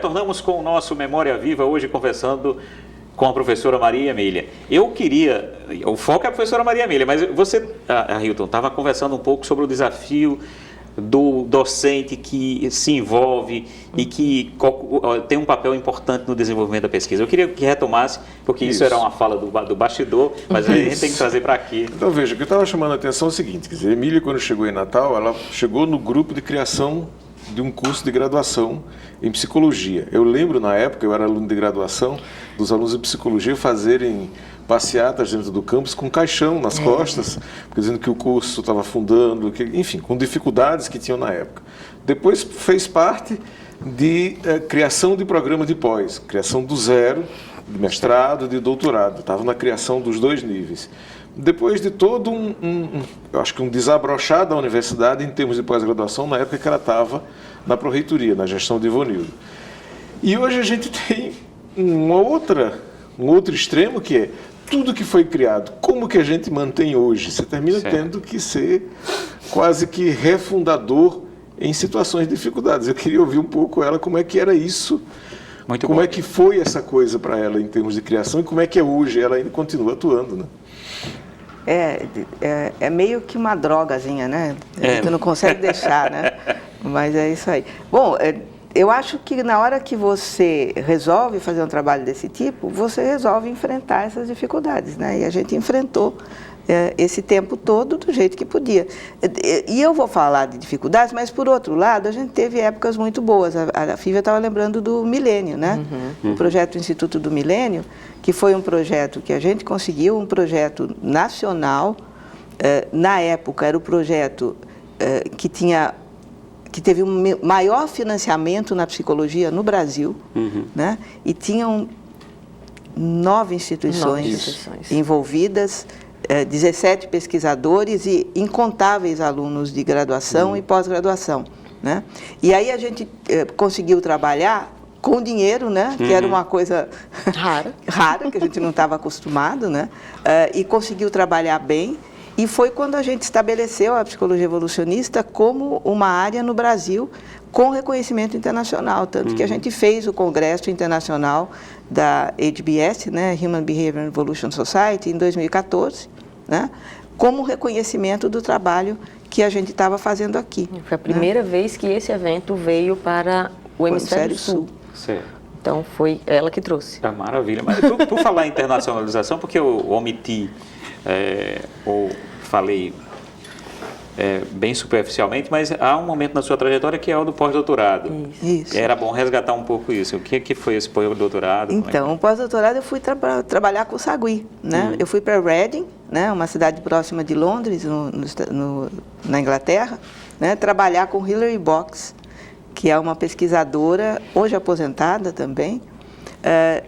retornamos com o nosso Memória Viva, hoje conversando com a professora Maria Emília. Eu queria, o foco é a professora Maria Emília, mas você, Ailton, estava conversando um pouco sobre o desafio do docente que se envolve e que tem um papel importante no desenvolvimento da pesquisa. Eu queria que retomasse, porque isso era uma fala do bastidor, mas a gente tem que trazer para aqui. Então, veja, o que eu estava chamando a atenção é o seguinte, quer dizer, a Emília, quando chegou em Natal, ela chegou no grupo de criação de um curso de graduação em psicologia. Eu lembro, na época, eu era aluno de graduação, dos alunos de psicologia fazerem passeatas dentro do campus com caixão nas costas, dizendo que o curso estava afundando, enfim, com dificuldades que tinham na época. Depois fez parte de criação de programa de pós, criação do zero, de mestrado, de doutorado. Estava na criação dos 2 níveis. Depois de todo eu acho que um desabrochar da universidade em termos de pós-graduação, na época que ela estava na pró-reitoria, na gestão de Ivonildo. E hoje a gente tem um outro extremo, que é tudo que foi criado, como que a gente mantém hoje? Você termina tendo que ser quase que refundador em situações de dificuldades. Eu queria ouvir um pouco ela, como é que era isso, como é que foi essa coisa para ela em termos de criação e como é que é hoje, ela ainda continua atuando, né? É meio que uma drogazinha, né? Tu não consegue deixar, né? Mas é isso aí. Bom, eu acho que na hora que você resolve fazer um trabalho desse tipo, você resolve enfrentar essas dificuldades, né? E a gente enfrentou esse tempo todo do jeito que podia. E eu vou falar de dificuldades, mas por outro lado, a gente teve épocas muito boas. A Fívia estava lembrando do Milênio, né? O projeto do Instituto do Milênio, que foi um projeto que a gente conseguiu, um projeto nacional. Na época, era o projeto que teve um maior financiamento na psicologia no Brasil, né? E tinham 9 instituições envolvidas, 17 pesquisadores e incontáveis alunos de graduação e pós-graduação, né? E aí a gente conseguiu trabalhar com dinheiro, né? Que era uma coisa rara, que a gente não estava acostumado, né? E conseguiu trabalhar bem. E foi quando a gente estabeleceu a psicologia evolucionista como uma área no Brasil com reconhecimento internacional, tanto que a gente fez o Congresso Internacional da HBS, né, Human Behavior Evolution Society, em 2014, né, como reconhecimento do trabalho que a gente estava fazendo aqui. Foi a primeira vez que esse evento veio para o Hemisfério Sul. Certo. Então, foi ela que trouxe. Maravilha. Mas por falar em internacionalização, porque eu omiti, ou falei bem superficialmente, mas há um momento na sua trajetória que é o do pós-doutorado. Isso. Era bom resgatar um pouco isso. O que foi esse pós-doutorado? Então, o pós-doutorado eu fui trabalhar com o Sagui, né? Eu fui para Reading, né? Uma cidade próxima de Londres, na Inglaterra, né? Trabalhar com Hilary Box, que é uma pesquisadora, hoje aposentada também,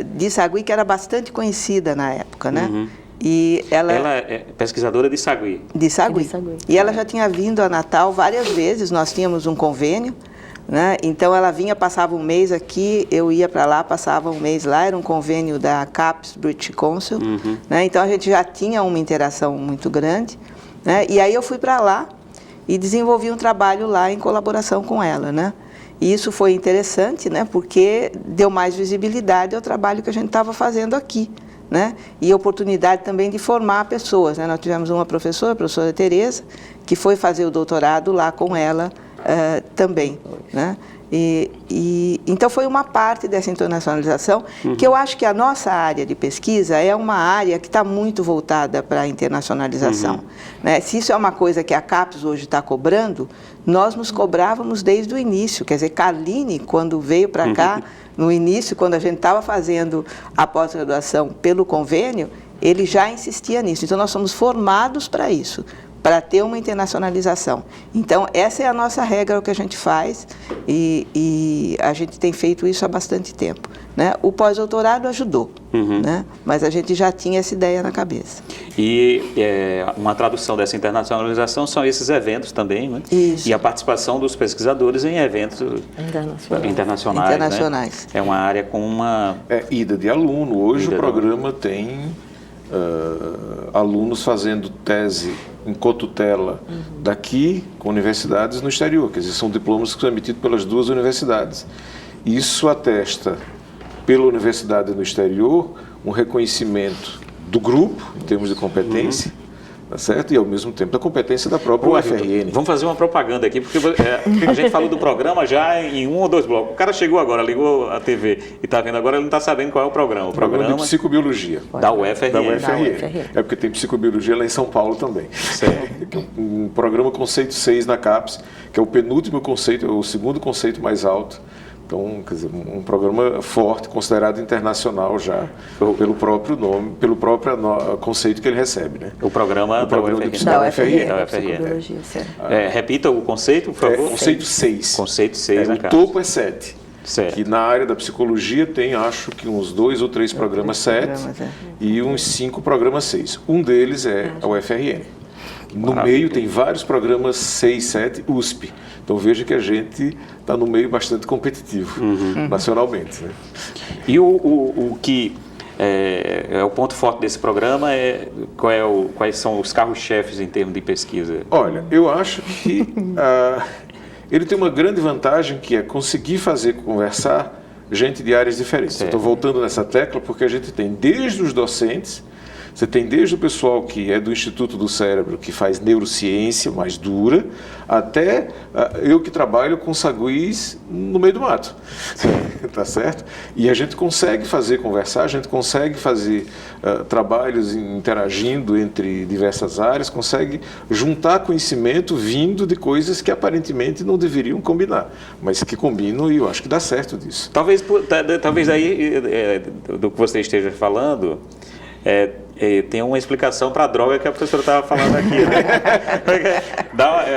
de Sagui, que era bastante conhecida na época, né? E ela é pesquisadora de Sagui. De Sagui. E ela já tinha vindo a Natal várias vezes, nós tínhamos um convênio, né? Então ela vinha, passava um mês aqui, eu ia para lá, passava um mês lá, era um convênio da CAPES British Council, né? Então a gente já tinha uma interação muito grande, né? E aí eu fui para lá e desenvolvi um trabalho lá em colaboração com ela, né? E isso foi interessante, né? Porque deu mais visibilidade ao trabalho que a gente estava fazendo aqui, né? E oportunidade também de formar pessoas, né? Nós tivemos uma professora, a professora Tereza, que foi fazer o doutorado lá com ela também, né? Então foi uma parte dessa internacionalização, que eu acho que a nossa área de pesquisa é uma área que está muito voltada para a internacionalização, né? Se isso é uma coisa que a CAPES hoje está cobrando, nós nos cobrávamos desde o início. Quer dizer, Carline, quando veio para cá, no início, quando a gente estava fazendo a pós-graduação pelo convênio, ele já insistia nisso. Então, nós somos formados para isso, para ter uma internacionalização. Então, essa é a nossa regra, o que a gente faz, e a gente tem feito isso há bastante tempo, né? O pós-doutorado ajudou, né? Mas a gente já tinha essa ideia na cabeça. E uma tradução dessa internacionalização são esses eventos também, né? Isso. E a participação dos pesquisadores em eventos internacionais. Né? É uma área com uma... ida de aluno. Hoje o programa tem alunos fazendo tese em cotutela daqui com universidades no exterior, quer dizer, são diplomas que são emitidos pelas 2 universidades. Isso atesta, pela universidade no exterior, um reconhecimento do grupo, em termos de competência, tá certo? E, ao mesmo tempo, da competência da própria UFRN. Vamos fazer uma propaganda aqui, porque a gente falou do programa já em 1 ou 2 blocos. O cara chegou agora, ligou a TV e está vendo agora, ele não está sabendo qual é o programa. O programa de psicobiologia. Da UFRN. Da UFRN. É porque tem psicobiologia lá em São Paulo também. Certo. Um programa conceito 6 na CAPES, que é o penúltimo conceito, o segundo conceito mais alto. Então, quer dizer, um programa forte, considerado internacional já, pelo próprio nome, pelo próprio conceito que ele recebe, né? O programa da UFRN. Repita o conceito, por favor. Conceito 6. Conceito 6, O topo é 7. Certo. Que na área da psicologia tem, acho que uns 2 ou 3 programas 7 e uns 5 programas 6. Um deles é a UFRN. No meio tem vários programas 6, 7, USP. Então veja que a gente está no meio bastante competitivo, nacionalmente. Né? E o que é o ponto forte desse programa quais são os carros-chefes em termos de pesquisa? Olha, eu acho que ele tem uma grande vantagem, que é conseguir fazer conversar gente de áreas diferentes. Estou voltando nessa tecla porque a gente tem desde os docentes. Você tem desde o pessoal que é do Instituto do Cérebro, que faz neurociência mais dura, até eu que trabalho com saguis no meio do mato, tá certo? E a gente consegue fazer conversar, a gente consegue fazer trabalhos interagindo entre diversas áreas, consegue juntar conhecimento vindo de coisas que aparentemente não deveriam combinar, mas que combinam e eu acho que dá certo disso. Talvez aí, do que você esteja falando, tem uma explicação para a droga que a professora estava falando aqui, né?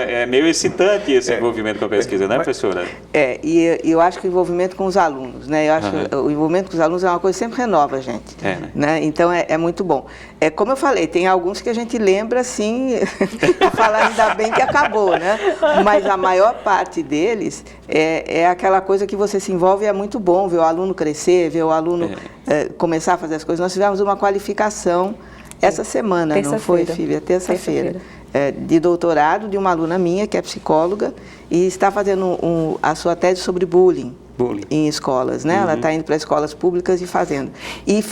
É meio excitante esse envolvimento com a pesquisa, né, professora? E eu acho que o envolvimento com os alunos, né? Eu acho que o envolvimento com os alunos é uma coisa que sempre renova a gente, né? Então é muito bom. Como eu falei, tem alguns que a gente lembra assim, falar ainda bem que acabou, né? Mas a maior parte deles é aquela coisa que você se envolve e é muito bom ver o aluno crescer, ver o aluno começar a fazer as coisas. Nós tivemos uma qualificação essa semana, não foi, Fívia? Terça-feira. De doutorado de uma aluna minha, que é psicóloga, e está fazendo a sua tese sobre bullying em escolas, né? Ela está indo para escolas públicas e fazendo. E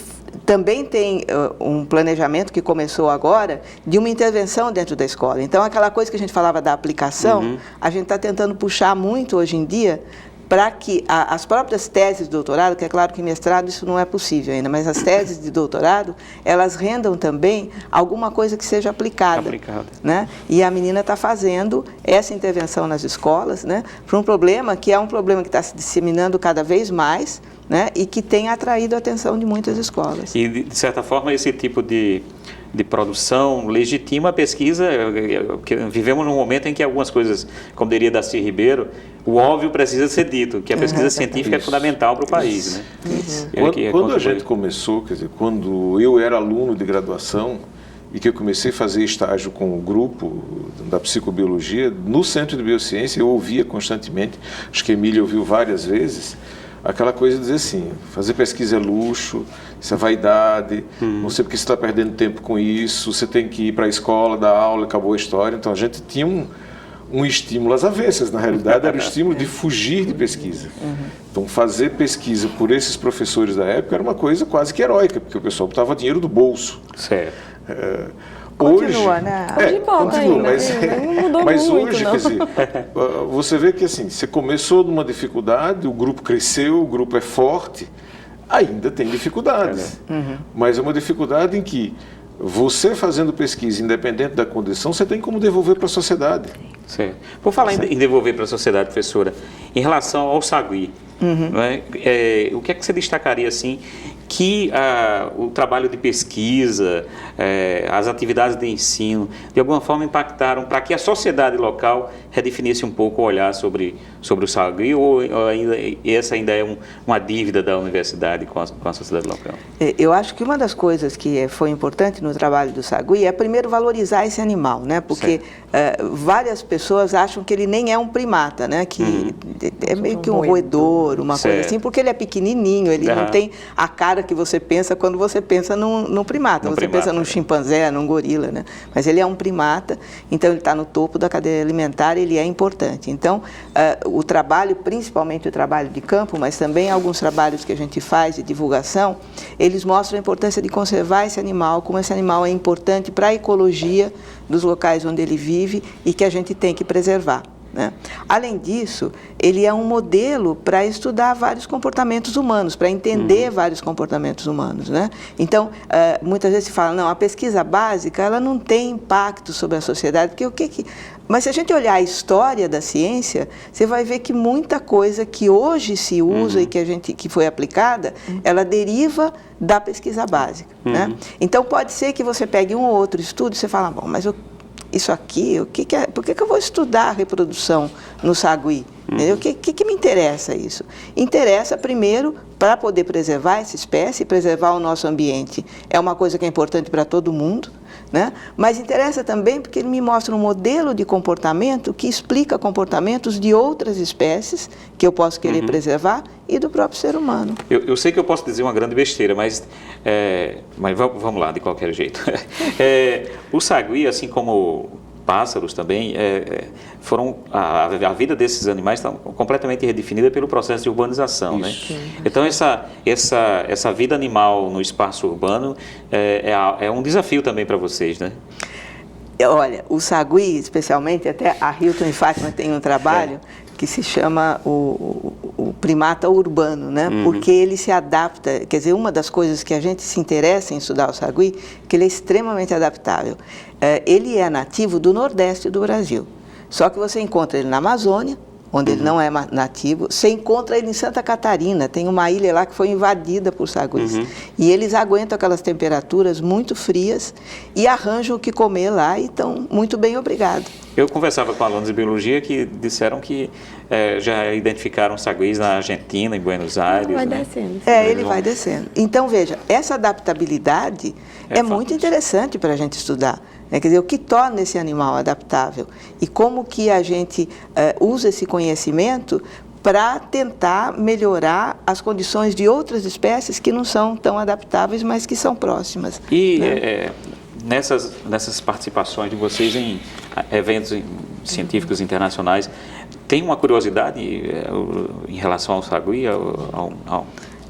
também tem um planejamento que começou agora de uma intervenção dentro da escola. Então, aquela coisa que a gente falava da aplicação, a gente está tentando puxar muito hoje em dia para que as próprias teses de doutorado, que é claro que em mestrado isso não é possível ainda, mas as teses de doutorado, elas rendam também alguma coisa que seja aplicada. Né? E a menina está fazendo essa intervenção nas escolas, né, para um problema que é um problema que está se disseminando cada vez mais, né, e que tem atraído a atenção de muitas escolas. E, de certa forma, esse tipo de produção legitima a pesquisa, porque vivemos num momento em que algumas coisas, como diria Darcy Ribeiro, o óbvio precisa ser dito, que a pesquisa científica é fundamental para o país. Né? Quando a gente começou, quer dizer, quando eu era aluno de graduação e que eu comecei a fazer estágio com o grupo da psicobiologia, no Centro de Biociência eu ouvia constantemente, acho que a Emília ouviu várias vezes, aquela coisa de dizer assim, fazer pesquisa é luxo, isso é vaidade, não sei porque você está perdendo tempo com isso, você tem que ir para a escola, dar aula, acabou a história. Então a gente tinha um estímulo às avessas, na realidade era o estímulo de fugir de pesquisa. Então fazer pesquisa por esses professores da época era uma coisa quase que heróica, porque o pessoal botava dinheiro do bolso. Certo. Continua, né? Continua, mas muito, hoje, quer dizer, você vê que assim, você começou numa dificuldade, o grupo cresceu, o grupo é forte, ainda tem dificuldades, mas é uma dificuldade em que você fazendo pesquisa, independente da condição, você tem como devolver para a sociedade. Certo. Por falar em devolver para a sociedade, professora, em relação ao sagui, não é? O que é que você destacaria assim que o trabalho de pesquisa, as atividades de ensino, de alguma forma impactaram para que a sociedade local redefinisse um pouco o olhar sobre o sagui, ou essa ainda é uma dívida da universidade com a sociedade local? Eu acho que uma das coisas que foi importante no trabalho do sagui é primeiro valorizar esse animal, né? Porque várias pessoas acham que ele nem é um primata, né? Que é meio que um roedor, uma coisa assim, porque ele é pequenininho, ele não tem a cara que você pensa quando você pensa num primata. Você pensa num chimpanzé, num gorila, né? Mas ele é um primata, então ele está no topo da cadeia alimentar, ele é importante. Então, o trabalho, principalmente o trabalho de campo, mas também alguns trabalhos que a gente faz de divulgação, eles mostram a importância de conservar esse animal, como esse animal é importante para a ecologia dos locais onde ele vive e que a gente tem que preservar, né? Além disso, ele é um modelo para estudar vários comportamentos humanos, para entender vários comportamentos humanos, né? Então, muitas vezes se fala, não, a pesquisa básica ela não tem impacto sobre a sociedade, porque mas se a gente olhar a história da ciência, você vai ver que muita coisa que hoje se usa e que foi aplicada, ela deriva da pesquisa básica, né? Então, pode ser que você pegue um ou outro estudo e você fala, bom, mas isso aqui, por que eu vou estudar a reprodução no sagui? O que me interessa isso? Interessa, primeiro, para poder preservar essa espécie, preservar o nosso ambiente. É uma coisa que é importante para todo mundo, né? Mas interessa também porque ele me mostra um modelo de comportamento que explica comportamentos de outras espécies que eu posso querer preservar e do próprio ser humano. Eu sei que eu posso dizer uma grande besteira, mas vamos lá, de qualquer jeito. O sagui, assim como pássaros também, a vida desses animais está completamente redefinida pelo processo de urbanização, né? Então essa vida animal no espaço urbano é um desafio também para vocês, né? Olha, o sagui, especialmente, até a Hilton e Fátima tem um trabalho que se chama o primata urbano, né? Porque ele se adapta, quer dizer, uma das coisas que a gente se interessa em estudar o sagui, que ele é extremamente adaptável. Ele é nativo do Nordeste do Brasil, só que você encontra ele na Amazônia, onde ele não é nativo. Você encontra ele em Santa Catarina, tem uma ilha lá que foi invadida por saguis. E eles aguentam aquelas temperaturas muito frias e arranjam o que comer lá e estão muito bem, obrigado. Eu conversava com alunos de biologia que disseram que já identificaram saguis na Argentina, em Buenos Aires. Vai né? descendo. Ele vai descendo. Então, veja, essa adaptabilidade é muito interessante para a gente estudar. Quer dizer, o que torna esse animal adaptável e como que a gente usa esse conhecimento para tentar melhorar as condições de outras espécies que não são tão adaptáveis, mas que são próximas. E né? Nessas participações de vocês em eventos científicos internacionais, tem uma curiosidade em relação ao sagui?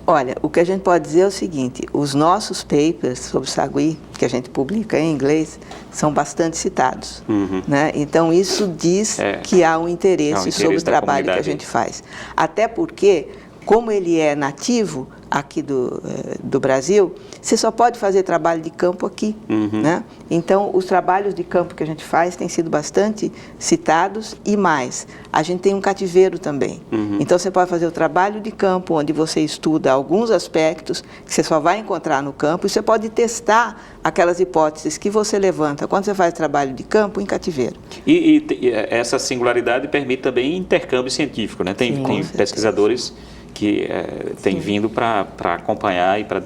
Olha, o que a gente pode dizer é o seguinte, os nossos papers sobre sagui, que a gente publica em inglês, são bastante citados. Né? Então, isso diz que há um interesse sobre o trabalho que a gente faz. Até porque, como ele é nativo aqui do Brasil, você só pode fazer trabalho de campo aqui. Né? Então, os trabalhos de campo que a gente faz têm sido bastante citados e mais. A gente tem um cativeiro também. Então, você pode fazer o trabalho de campo, onde você estuda alguns aspectos que você só vai encontrar no campo, e você pode testar aquelas hipóteses que você levanta quando você faz trabalho de campo em cativeiro. E essa singularidade permite também intercâmbio científico, né? Tem pesquisadores que têm vindo para acompanhar e para...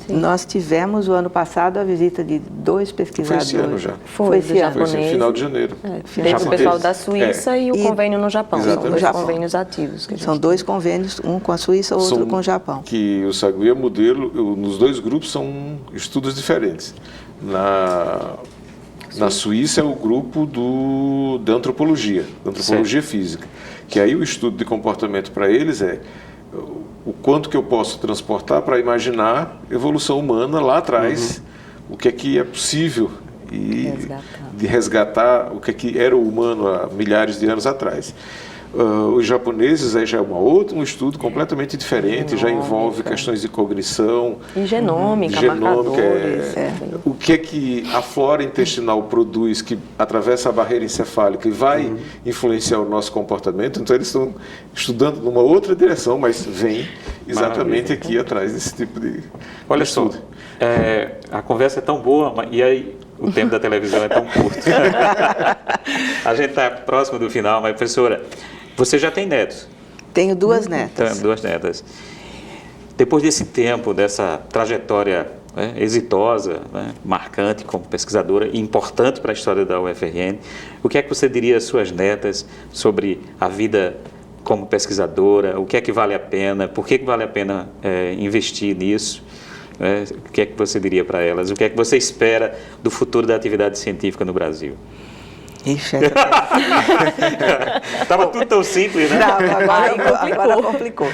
Nós tivemos o ano passado a visita de 2 pesquisadores. Foi esse ano já. Foi esse ano. Foi esse final de janeiro. Teve o pessoal da Suíça e o convênio no Japão. Exatamente. São 2 convênios ativos. São 2 convênios, um com a Suíça, outro com o Japão. Que o sagui é modelo, nos 2 grupos são estudos diferentes. Na Suíça é o grupo da antropologia física. Que aí o estudo de comportamento para eles o quanto que eu posso transportar para imaginar evolução humana lá atrás, o que é possível de resgatar o que era o humano há milhares de anos atrás. Os japoneses já é um estudo completamente diferente, já envolve questões de cognição, e genômica, marcadores. O que a flora intestinal produz que atravessa a barreira encefálica e vai influenciar o nosso comportamento. Então eles estão estudando numa outra direção, mas vem exatamente aqui atrás desse tipo de estudo. A conversa é tão boa, e aí o tempo da televisão é tão curto. A gente está próximo do final, mas professora, você já tem netos? Tenho 2 netas. Tenho 2 netas. Depois desse tempo, dessa trajetória exitosa, marcante como pesquisadora e importante para a história da UFRN, o que é que você diria às suas netas sobre a vida como pesquisadora? O que é que vale a pena? Por que vale a pena investir nisso? né? O que é que você diria para elas? O que é que você espera do futuro da atividade científica no Brasil? Ixi, Estava tudo tão simples, né? Não, agora complicou.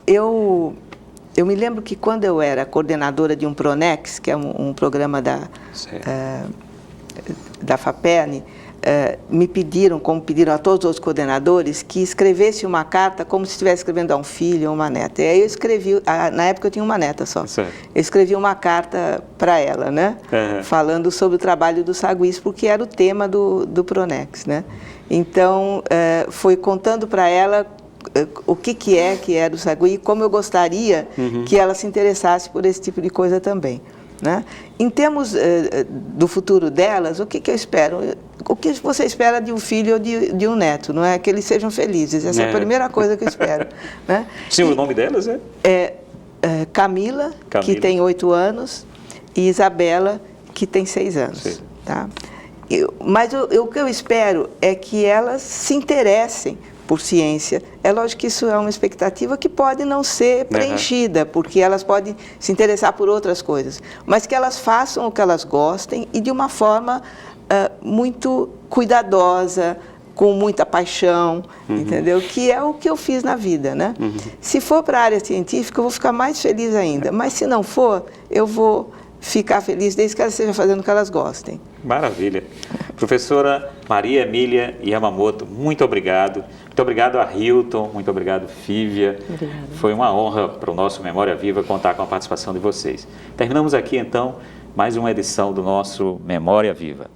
Eu me lembro que quando eu era coordenadora de um Pronex, que é um programa da FAPERN, me pediram, como pediram a todos os coordenadores, que escrevesse uma carta como se estivesse escrevendo a um filho ou uma neta. E aí eu escrevi, na época eu tinha uma neta só, certo. Eu escrevi uma carta para ela, né? Falando sobre o trabalho do Saguis, porque era o tema do Pronex, né? Então, foi contando para ela o que era o Sagui e como eu gostaria que ela se interessasse por esse tipo de coisa também, né? Em termos do futuro delas, o que eu espero? O que você espera de um filho ou de um neto? Não é que eles sejam felizes, essa é a primeira coisa que eu espero, né? Sim, o nome delas Camila, que tem 8 anos, e Isabela, que tem 6 anos. Sim. Tá? Mas o que eu espero é que elas se interessem por ciência. É lógico que isso é uma expectativa que pode não ser preenchida, porque elas podem se interessar por outras coisas, mas que elas façam o que elas gostem e de uma forma muito cuidadosa, com muita paixão, entendeu? Que é o que eu fiz na vida, né? Se for para a área científica, eu vou ficar mais feliz ainda, mas se não for, eu vou ficar feliz desde que elas estejam fazendo o que elas gostem. Maravilha. Professora Maria Emília Yamamoto, muito obrigado. Muito obrigado a Hilton, muito obrigado Fívia. Obrigada. Foi uma honra para o nosso Memória Viva contar com a participação de vocês. Terminamos aqui então mais uma edição do nosso Memória Viva.